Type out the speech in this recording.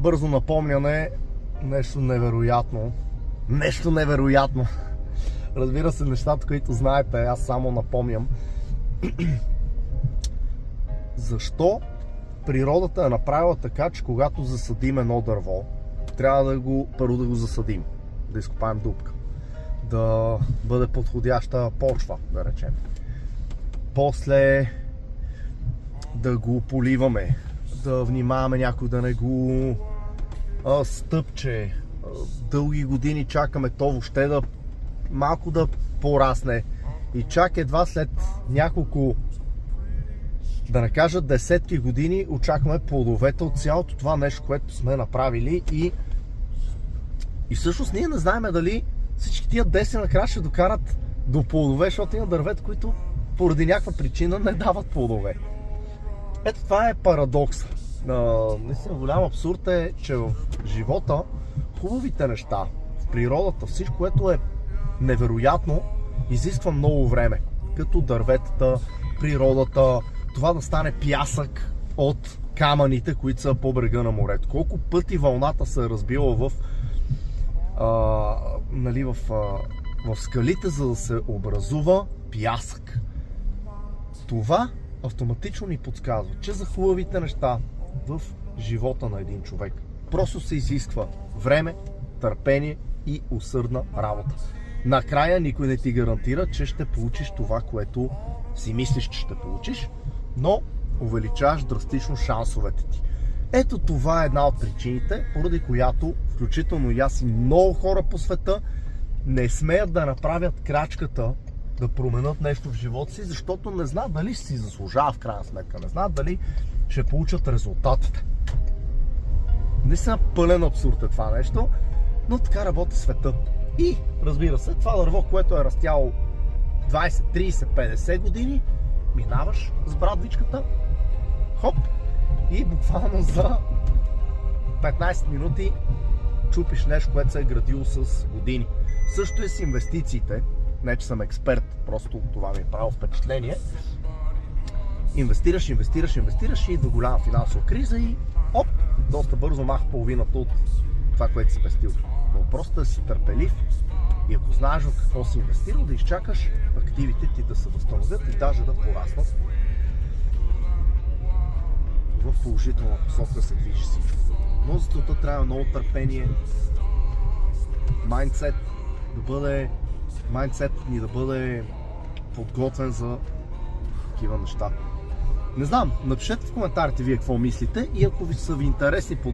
бързо напомняне, нещо невероятно. Нещо невероятно. Разбира се, нещата, които знаете, аз само напомням. Защо природата е направила така, че когато засадим едно дърво, трябва първо да го засадим, да изкопаем дупка, да бъде подходяща почва, да речем. После да го поливаме, да внимаваме някой да не го стъпче. Дълги години чакаме то въобще да малко да порасне и чак едва след няколко, да не кажа десетки години, очакваме плодовете от цялото това нещо, което сме направили и всъщност ние не знаем дали всички тия десни накрая ще докарат до плодове, защото има дървета, които поради някаква причина не дават плодове. Ето това е парадокс. Наистина голям абсурд е, че в живота хубавите неща, в природата, всичко, което е невероятно, изисква много време. Като дърветата, природата, това да стане пясък от камъните, които са по брега на морето. Колко пъти вълната се е разбила в скалите, за да се образува пясък. Това автоматично ни подсказва, че за хубавите неща в живота на един човек просто се изисква време, търпение и усърдна работа. Накрая никой не ти гарантира, че ще получиш това, което си мислиш, че ще получиш, но увеличаваш драстично шансовете ти. Ето това е една от причините, поради която, включително и аз и много хора по света, не смеят да направят крачката да променят нещо в живота си, защото не знаят дали си заслужава в крайна сметка, не знаят дали ще получат резултатите. Наистина пълен абсурд е това нещо, но така работи света. И, разбира се, това дърво, което е растяло 20, 30, 50 години, минаваш с брадвичката, хоп, и буквално за 15 минути чупиш нещо, което се е градило с години. Също е с инвестициите, не че съм експерт, просто това ми е правило впечатление. Инвестираш и до голяма финансова криза и оп, доста бързо маха половината от това, което си спестил. Но просто да си търпелив и ако знаеш в какво си инвестирал, да изчакаш активите ти да се възстановят и даже да пораснат в положителна посока да се движи всичко. Но за това трябва много търпение, майндсет ни да бъде подготвен за такива неща. Не знам, напишете в коментарите вие какво мислите и ако ви са ви интересни